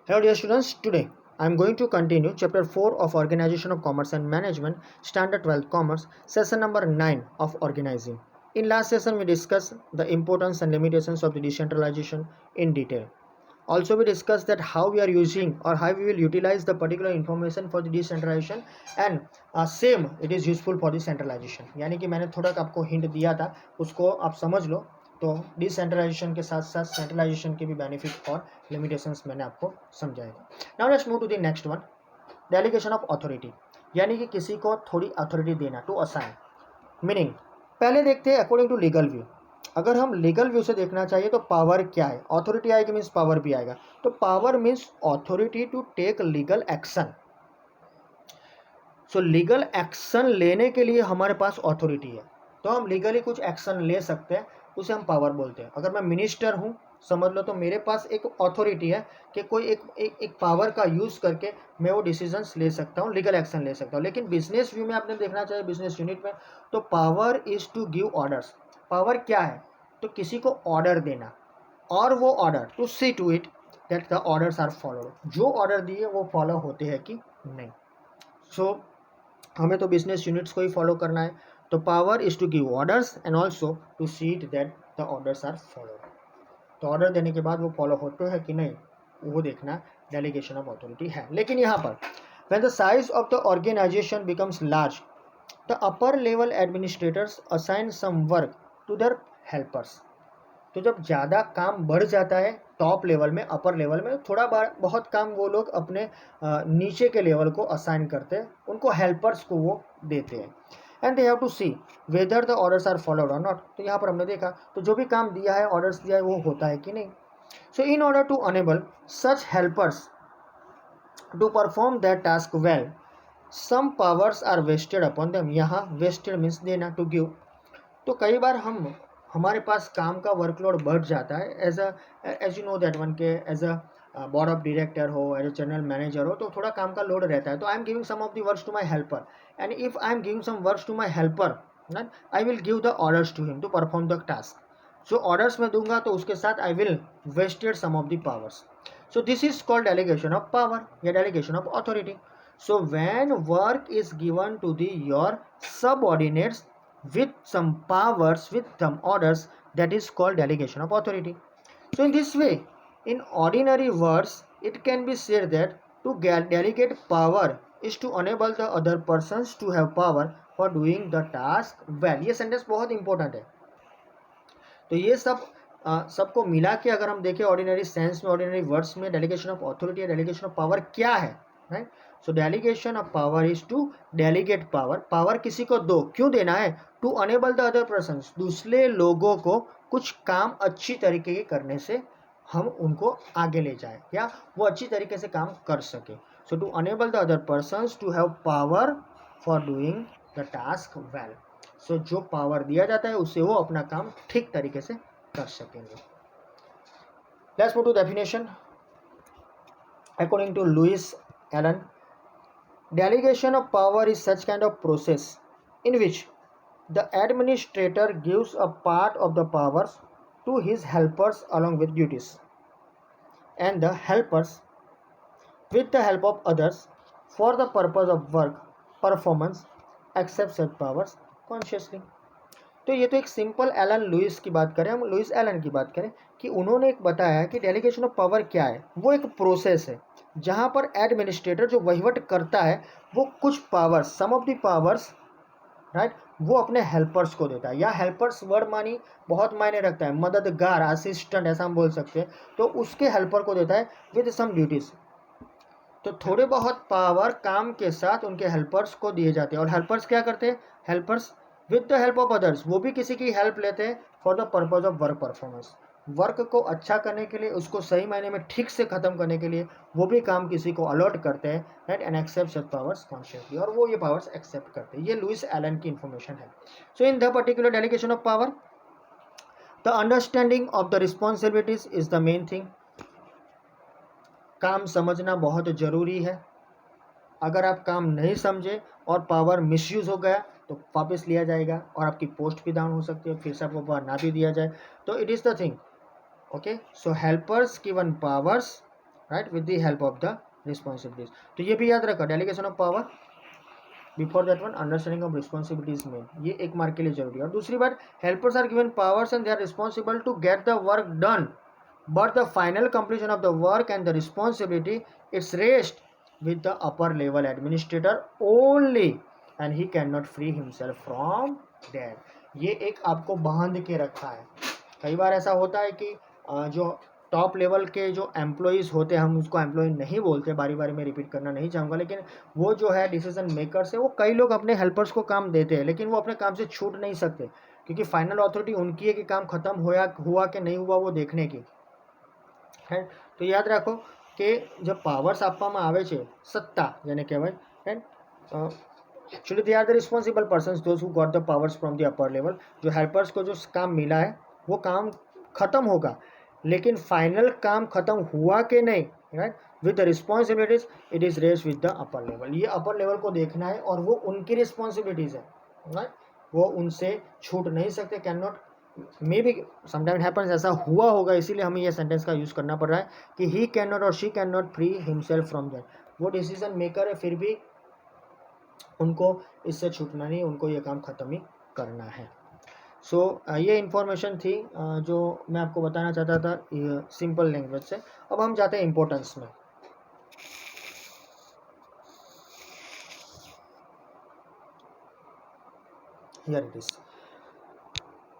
Hello dear students, today I am going to continue chapter 4 of Organization of Commerce and Management, Standard 12 Commerce, session number 9 of organizing. In last session we discussed the importance and limitations of the decentralization in detail. Also we discussed that how we are using or how we will utilize the particular information for the decentralization and same it is useful for the centralization. यानी कि मैंने थोड़ा आपको hint दिया था, उसको आप समझ लो. तो डिसेंट्रलाइजेशन के साथ साथ सेंट्रलाइजेशन के भी बेनिफिट और लिमिटेशंस मैंने आपको समझाएगा. Now let's move to the next one, delegation of authority. यानी कि किसी को थोड़ी अथॉरिटी देना, टू असाइन. मीनिंग पहले देखते हैं अकॉर्डिंग टू लीगल व्यू. अगर हम लीगल व्यू से देखना चाहिए तो पावर क्या है. अथॉरिटी आएगी मीन्स पावर भी आएगा. तो power means authority to take legal action. So legal action लेने के लिए हमारे पास अथॉरिटी है, तो हम लीगली कुछ एक्शन ले सकते हैं, उसे हम पावर बोलते हैं. अगर मैं मिनिस्टर हूँ समझ लो, तो मेरे पास एक अथॉरिटी है कि कोई एक पावर का यूज़ करके मैं वो डिसीजंस ले सकता हूँ, लीगल एक्शन ले सकता हूँ. लेकिन बिजनेस व्यू में आपने देखना चाहिए, बिजनेस यूनिट में, तो power is to give orders. Power क्या है? तो किसी को ऑर्डर देना, और वो order to see to it that the orders are followed. जो ऑर्डर दिए वो फॉलो होते हैं कि नहीं. सो हमें तो बिजनेस यूनिट्स को ही फॉलो करना है. तो power is to give orders and also to see that the orders are followed. तो ऑर्डर देने के बाद वो फॉलो होते हैं कि नहीं, वो देखना डेलीगेशन ऑफ अथॉरिटी है. लेकिन यहाँ पर when the size of the organisation becomes large, the upper level administrators assign some work to their helpers. तो जब ज़्यादा काम बढ़ जाता है टॉप लेवल में, अपर लेवल में, थोड़ा बहुत काम वो लोग अपने नीचे के लेवल को असाइन करते हैं, उनको हेल्पर्स को वो देते हैं. And they have to see whether the orders are followed और नॉट. तो यहाँ पर हमने देखा तो जो भी काम दिया है, ऑर्डर्स दिया है, वो होता है कि नहीं. So in order to enable such helpers to perform that task well, some powers are vested upon them. यहाँ वेस्टेड मीन्स देना, टू गिव. तो कई बार हमारे पास काम का वर्कलोड बढ़ जाता है. As you know that one के as a board of director हो, एज अ जनरल मैनेजर हो, तो थोड़ा काम का लोड रहता है. तो I am giving some of the works to my helper, and if I am giving some works to my helper, I will give the orders to him to perform the task. So orders में दूंगा तो उसके साथ I will wasted some of the powers. So this is called delegation of power या delegation of authority. So when work is given to the your subordinates with some powers, with some orders, that is called delegation of authority. So in this way, in ordinary words, it can be said that to delegate power is to enable the other persons to have power for doing the task well. ये sentence बहुत important है. तो ये सबको मिला के अगर हम देखें ऑर्डिनरी सेंस में, ऑर्डिनरी वर्ड्स में, डेलीगेशन ऑफ अथॉरिटी या डेलीगेशन ऑफ पावर क्या है, right. So delegation of power is to delegate power. Power किसी को दो, क्यों देना है? To enable the other person, दूसरे लोगों को कुछ काम अच्छी तरीके के करने से हम उनको आगे ले जाए या वो अच्छी तरीके से काम कर सके. So to enable the other person to have power for doing the task well. So जो पावर दिया जाता है उससे वो अपना काम ठीक तरीके से कर सकेंगे. Let's move to definition. According to Louis Allen, delegation of power is such kind of process in which the administrator gives a part of the powers to his helpers along with duties, and the helpers, with the help of others, for the purpose of work performance, accept such powers consciously. तो ये तो एक simple Elon Louis की बात करें, हम Louis Elon की बात करें कि उन्होंने एक बताया कि डेलीगेशन ऑफ पावर क्या है. वो एक प्रोसेस है जहाँ पर एडमिनिस्ट्रेटर जो वहीवट करता है वो कुछ powers, some of the powers, right, वो अपने हेल्पर्स को देता है. या हेल्पर्स वर्ड मानी बहुत मायने रखता है, मददगार, असिस्टेंट ऐसा हम बोल सकते हैं. तो उसके हेल्पर को देता है विद सम ड्यूटीज. तो थोड़े बहुत पावर काम के साथ उनके हेल्पर्स को दिए जाते हैं. और हेल्पर्स क्या करते हैं? Helpers with the help of others, वो भी किसी की हेल्प लेते हैं for the purpose of work performance. Work को अच्छा करने के लिए, उसको सही मायने में ठीक से ख़त्म करने के लिए वो भी काम किसी को अलॉट करते हैं, right, and accept such powers consciously, और वो ये पावर्स एक्सेप्ट करते हैं. ये लुइस एलन की इन्फॉर्मेशन है. So in the particular delegation of power, the understanding of the responsibilities is the main thing. काम समझना बहुत ज़रूरी है. अगर आप काम नहीं समझे और पावर मिसयूज़ हो गया तो वापस लिया जाएगा और आपकी पोस्ट भी डाउन हो सकती है, फिर से आपको पावर ना भी दिया जाए. तो it is the thing. Okay, so helpers given powers right, with the help of the responsibilities. तो ये भी याद रखा, delegation of power, before that one understanding of responsibilities main, ये एक मार्क के लिए जरूरी है। और दूसरी बात, helpers are given powers and they are responsible to get the work done, but the final completion of the work and the responsibility it's rest with the upper level administrator only and he cannot free himself from that। ये एक आपको बांध के रखा है। कई बार ऐसा होता है कि जो टॉप लेवल के जो एम्प्लॉयज़ होते हैं, हम उसको एम्प्लॉय नहीं बोलते, बारी बारी में रिपीट करना नहीं चाहूँगा, लेकिन वो जो है डिसीजन मेकर्स है, वो कई लोग अपने हेल्पर्स को काम देते हैं, लेकिन वो अपने काम से छूट नहीं सकते, क्योंकि फाइनल अथॉरिटी उनकी है कि काम खत्म हुआ कि नहीं हुआ वो देखने की है। तो याद रखो कि जब पावर्स આપવામાં આવે છે, સત્તા જેને કહેવાય, right, actually they are the responsible persons those who got the powers from the upper level. जो हेल्पर्स को जो काम मिला है वो काम खत्म होगा, लेकिन फाइनल काम खत्म हुआ कि नहीं, right, with the responsibilities it is rest with the upper level. ये अपर लेवल को देखना है और वो उनकी रिस्पॉन्सिबिलिटीज है, राइट, वो उनसे छूट नहीं सकते, can not, may be sometime happens, ऐसा हुआ होगा, इसीलिए हमें ये सेंटेंस का यूज़ करना पड़ रहा है कि ही कैन नॉट और she can not free himself from that. वो डिसीजन मेकर है, फिर भी उनको इससे छूटना नहीं, उनको ये काम ख़त्म ही करना है। सो ये इन्फॉर्मेशन थी जो मैं आपको बताना चाहता था सिंपल लैंग्वेज से। अब हम जाते हैं इम्पोर्टेंस में। Here it is,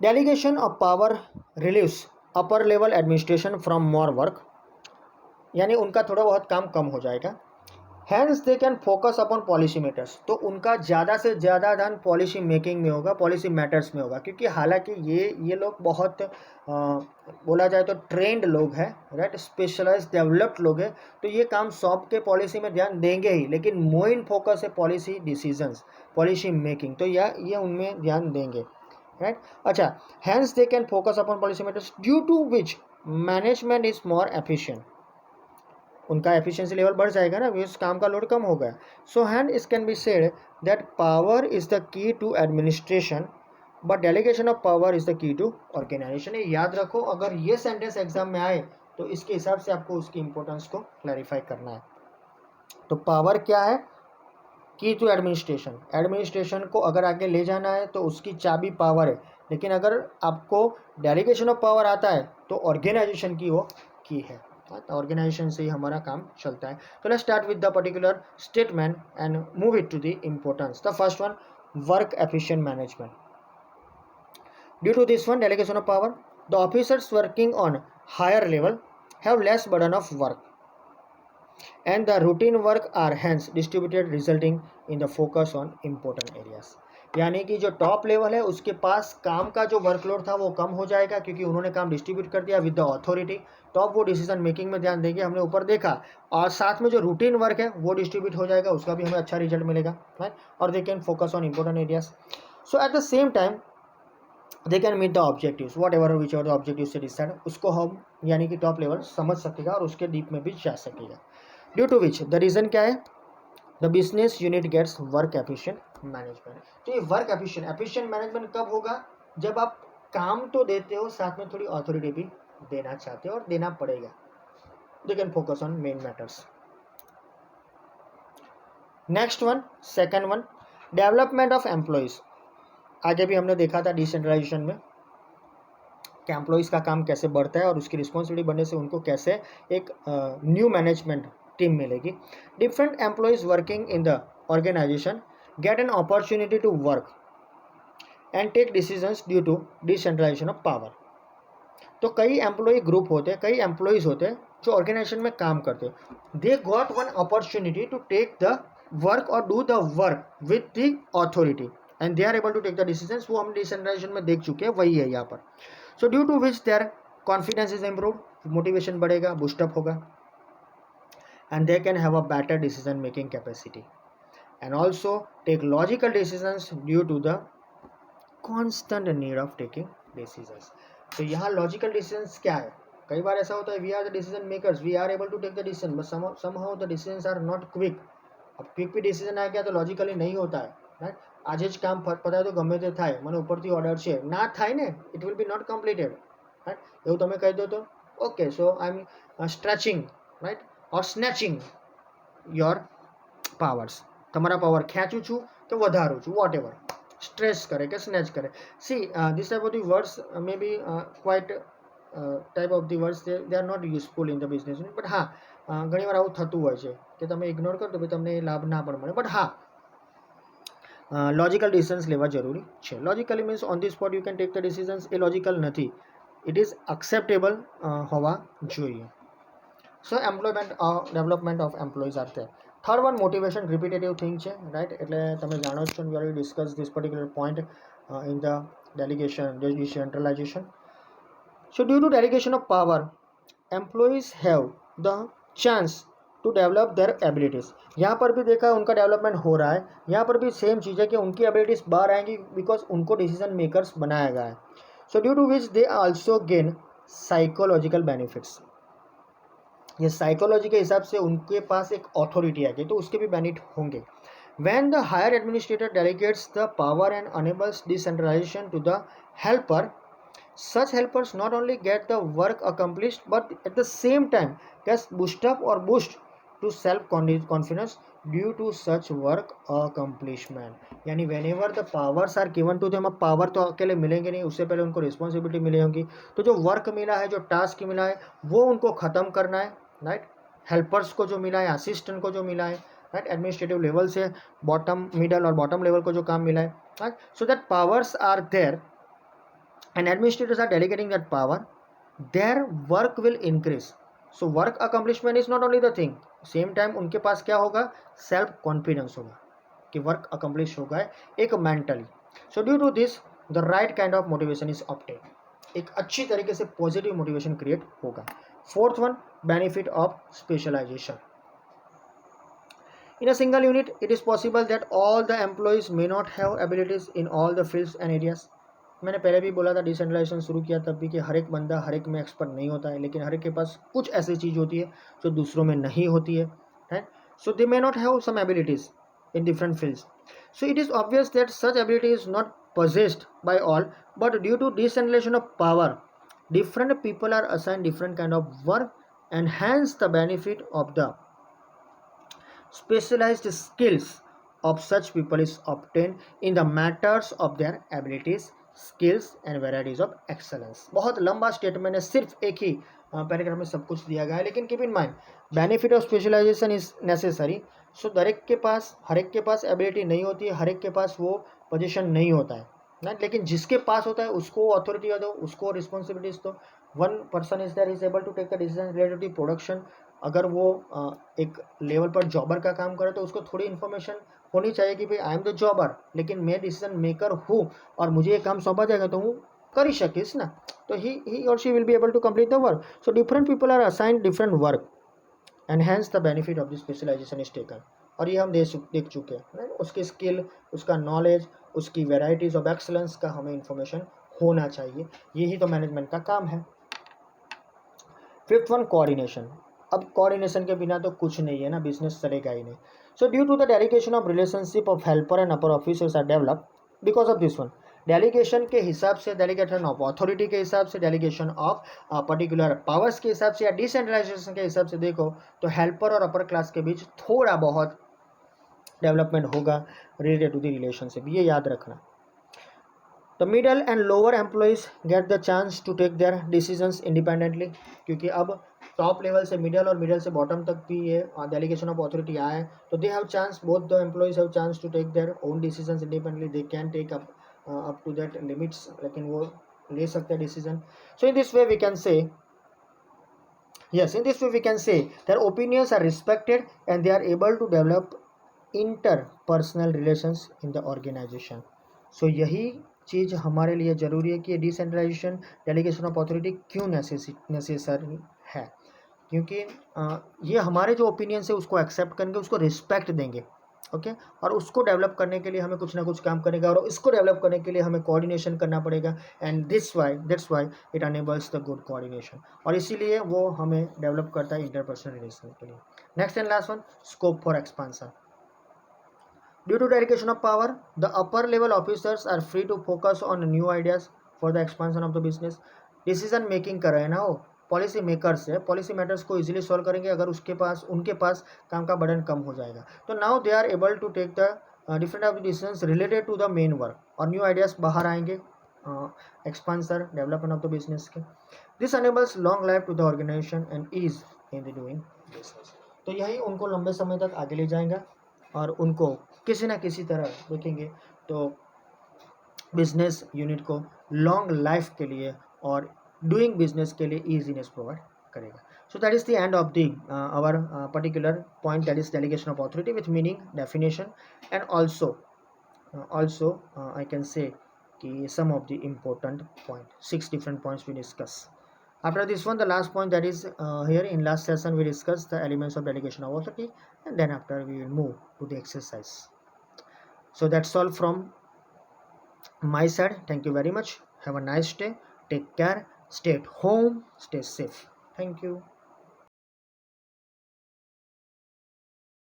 delegation of power relieves upper level administration from more work, यानी उनका थोड़ा बहुत काम कम हो जाएगा। Hence they can focus upon policy matters, तो उनका ज़्यादा से ज़्यादा ध्यान पॉलिसी मेकिंग में होगा, पॉलिसी मैटर्स में होगा, क्योंकि हालांकि ये लोग बहुत बोला जाए तो ट्रेंड लोग हैं, राइट, स्पेशलाइज डेवलप्ड लोग हैं, तो ये काम सौंप के पॉलिसी में ध्यान देंगे ही, लेकिन मेन फोकस है पॉलिसी डिसीजंस, पॉलिसी मेकिंग, तो ये उनमें ध्यान देंगे, राइट। अच्छा, hence they can focus upon policy matters due to which management is more efficient, उनका एफिशिएंसी लेवल बढ़ जाएगा ना, उस काम का लोड कम होगा। So hence it can be said that power is the key to administration but delegation of power is the key to organisation. ये याद रखो, अगर ये सेंटेंस एग्जाम में आए तो इसके हिसाब से आपको उसकी इंपॉर्टेंस को क्लैरिफाई करना है। तो पावर क्या है, की टू एडमिनिस्ट्रेशन, एडमिनिस्ट्रेशन को अगर आगे ले जाना है तो उसकी चाबी पावर है, लेकिन अगर आपको डेलीगेशन ऑफ पावर आता है तो ऑर्गेनाइजेशन की वो की है, ऑर्गेनाइजेशन से ही हमारा काम चलता है। तो let's start with the particular statement and move it to the importance. The first one, work efficient management. Due to this one delegation of power, the officers working on higher level have less burden of work and the routine work are hence distributed resulting in the focus on important areas। यानी कि जो top level है उसके पास काम का जो workload था वो कम हो जाएगा, क्योंकि उन्होंने काम डिस्ट्रीब्यूट कर दिया विद द अथॉरिटी, तो अब वो डिसीजन मेकिंग में ध्यान देंगे, हमने ऊपर देखा, और साथ में जो रूटीन वर्क है वो डिस्ट्रीब्यूट हो जाएगा, उसका भी हमें अच्छा रिजल्ट मिलेगा, राइट, और they can focus on important areas. So at the same time they can meet the objectives whatever whichever the objective से डिसाइड, उसको हम यानी कि टॉप लेवल समझ सकेगा और उसके डीप में भी जा सकेगा। Due to which the reason क्या है, the business unit gets work efficient management. तो ये वर्क एफिशिएंट मैनेजमेंट कब होगा, जब आप काम तो देते हो साथ में थोड़ी अथॉरिटी भी देना चाहते हो, और देना पड़ेगा। दे can focus on main matters. Next one, second one, development of employees. आगे भी हमने देखा था डिसेंट्रलाइजेशन में कि एम्प्लॉयज़ का काम कैसे बढ़ता है और उसकी रिस्पॉन्सिबिलिटी बनने से उनको कैसे एक न्यू मैनेजमेंट टीम मिलेगी। Different employees working in the organisation get an opportunity to work and take decisions due to decentralisation of power. तो कई एम्प्लॉय ग्रुप होते हैं, कई एम्प्लॉयज़ होते हैं जो ऑर्गेनाइजेशन में काम करते हैं, they got one opportunity to take the work और do the work with the authority and they are able to take the decisions. वो हम डिसेंट्रलाइजेशन में देख चुके हैं, वही है यहाँ पर। So due to which their confidence is improve, motivation बढ़ेगा, बूस्टअप होगा, and they can have a better decision making capacity and also take logical decisions due to the constant need of taking decisions। तो यहाँ logical decisions क्या है, कई बार ऐसा होता है we are the decision makers, we are able to take the decision but somehow the decisions are not quick। अब quick भी डिसीजन आ गया तो लॉजिकली नहीं होता है, राइट। आज જ કામ પતાય તો ગમે તે થાય, મને ઉપરથી ઓર્ડર છે ના થાય ને, it will be not completed, right, એવું તમે કહી દો તો okay, so I am stretching, right, or snatching your powers. તમારા પાવર ખેંચું છું કે વધારું છું, વોટ એવર, સ્ટ્રેસ કરે કે સ્નેચ કરે. See this type of the words may be quite type of the words they are not useful in the business. But હા, ઘણીવાર આવું થતું હોય છે કે તમે ઇગ્નોર કરો તો ભાઈ તમને લાભ ના પણ મળે. બટ હા, લોજિકલ ડિસિઝન્સ લેવા જરૂરી છે. Logically means on the spot you can take the decisions, એ લોજિકલ નથી, ઇટ ઇઝ એક્સેપ્ટેબલ હોવા જોઈએ. So employment development of employees are there. Third one, motivation repetitive thing છે, રાઈટ. એટલે તમે જાણો છો, we already discuss this particular point in the delegation, decentralization. So due to delegation of power, employees have the chance to develop their abilities. यहाँ पर भी देखा है उनका डेवलपमेंट हो रहा है, यहाँ पर भी सेम चीज़ है कि उनकी एबिलिटीज़ बाहर आएंगी बिकॉज उनको डिसीजन मेकर्स बनाया गया है. So due to which they also gain psychological benefits. ये साइकोलॉजी के हिसाब से उनके पास एक ऑथोरिटी आएगी तो उसके भी बेनिफिट होंगे. When the higher administrator delegates the power and enables decentralization to the helper, such helpers not only get the work accomplished but at the same time gets boost up or boost to self confidence due to such work accomplishment. यानी whenever the powers are given to them, अब power तो अकेले मिलेंगे नहीं, उससे पहले उनको responsibility मिली होगी. तो जो वर्क मिला है, जो टास्क मिला है, वो उनको ख़त्म करना है, राइट. हेल्पर्स को जो मिला है, असिस्टेंट को जो मिला है, राइट, एडमिनिस्ट्रेटिव लेवल से बॉटम, मिडल और बॉटम लेवल को जो काम मिला है, right. So that powers are there and administrators are delegating that power, their work will increase. So work accomplishment is not only the thing, same time उनके पास क्या होगा, सेल्फ कॉन्फिडेंस होगा कि वर्क अकम्प्लिश होगा एक मेंटली. So due to this the right kind of motivation is obtain. एक अच्छी तरीके से पॉजिटिव मोटिवेशन क्रिएट होगा. Fourth one, benefit of specialisation. In a single unit, it is possible that all the employees may not have abilities in all the fields and areas. मैंने पहले भी बोला था, डिसेंट्रलाइजेशन शुरू किया तब भी, कि हर एक बंदा हर एक में एक्सपर्ट नहीं होता है, लेकिन हर एक के पास कुछ ऐसी चीज़ होती है जो दूसरों में नहीं होती है, right. So they may not have some abilities in different fields. So it is obvious that such ability is not possessed by all, but due to decentralization of power, different people are assigned different kind of work, and hence the benefit of the specialized skills of such people is obtained in the matters of their abilities, skills and varieties of excellence. बहुत लंबा statement है, सिर्फ एक ही paragraph में सब कुछ दिया गया है, लेकिन keep in mind benefit of specialization is necessary. So हर एक के पास एबिलिटी नहीं होती है, हर एक के पास वो पोजीशन नहीं होता है ना, लेकिन जिसके पास होता है उसको अथॉरिटी दो, उसको रिस्पॉन्सिबिलिटीज दो. One person is there is able to take the decision related to production. अगर वो एक लेवल पर जॉबर का काम करे तो उसको थोड़ी इन्फॉर्मेशन होनी चाहिए कि भाई आई एम द जॉबर, लेकिन मैं डिसीजन मेकर हूँ और मुझे ये काम सौंपा जाएगा तो हूँ कर ही सकीस ना, तो ही और she will be able to complete the work. So different people are assigned different work and hence the benefit of the specialisation is taken. और ये हम देख चुके हैं, उसकी स्किल, उसका नॉलेज, उसकी वेराइटीज ऑफ एक्सलेंस का हमें इंफॉर्मेशन होना चाहिए. यही तो मैनेजमेंट का काम है. Fifth one, coordination. अब कोऑर्डिनेशन के बिना तो कुछ नहीं है ना, बिजनेस चलेगा ही नहीं. So due to the delegation of relationship of helper and upper officers are develop because of this one. Delegation के हिसाब से, डेलीगेशन ऑफ अथॉरिटी के हिसाब से, डेलीगेशन ऑफ पर्टिकुलर पावर्स के हिसाब से, या डिसेंट्रलाइजेशन के हिसाब से देखो तो हेल्पर और अपर क्लास के बीच थोड़ा बहुत डेवलपमेंट होगा रिलेटेड टू द रिलेशनशिप, ये याद रखना. The middle and lower employees get the chance to take their decisions independently, क्योंकि अब टॉप लेवल से मिडल और मिडल से बॉटम तक भी ये डेलीगेशन ऑफ अथॉरिटी आया है, तो they have chance, both the employees have chance to take their own decisions independently. They can take up to that limits, लेकिन वो ले सकते हैं decision. So in this way we can से, yes, in this way we can say their opinions are respected and they are able to develop interpersonal relations in the organization. So यही चीज़ हमारे लिए ज़रूरी है कि डिसेंट्रलाइजेशन, डेलीगेशन ऑफ अथॉरिटी क्यों necessary है, क्योंकि ये हमारे जो ओपिनियंस है उसको एक्सेप्ट करेंगे, उसको रिस्पेक्ट देंगे, ओके. और उसको डेवलप करने के लिए हमें कुछ ना कुछ काम करेगा, और इसको डेवलप करने के लिए हमें कोऑर्डिनेशन करना पड़ेगा. And that's why it enables the good coordination, और इसीलिए वो हमें डेवलप करता है इंटरपर्सनल रिलेशन के लिए. Next and last one, scope for expansion. Due to delegation of power, the upper level officers are free to focus on new ideas for the expansion of the business. Decision making कर रहे हैं ना वो, policy makers है, policy matters को easily solve करेंगे अगर उनके पास काम का बर्डन कम हो जाएगा। तो now they are able to take the different of decisions related to the main work, और न्यू आइडियाज बाहर आएंगे expansion or development of the business के। This enables long life to the organisation and ease in the doing business. तो यही उनको लंबे समय तक आगे ले जाएगा और उनको किसी ना किसी तरह देखेंगे तो बिजनेस यूनिट को लॉन्ग लाइफ के लिए और डूइंग बिजनेस के लिए ईजीनेस प्रोवाइड करेगा। So that is the end of the our particular point, that is delegation of authority with meaning, definition and also I can say some of the important point, 6 different points we discuss. After this one, the last point, that is here in last session we discussed the elements of delegation of authority, and then after we will move to the exercise. So that's all from my side. Thank you very much. Have a nice day. Take care. Stay at home. Stay safe. Thank you.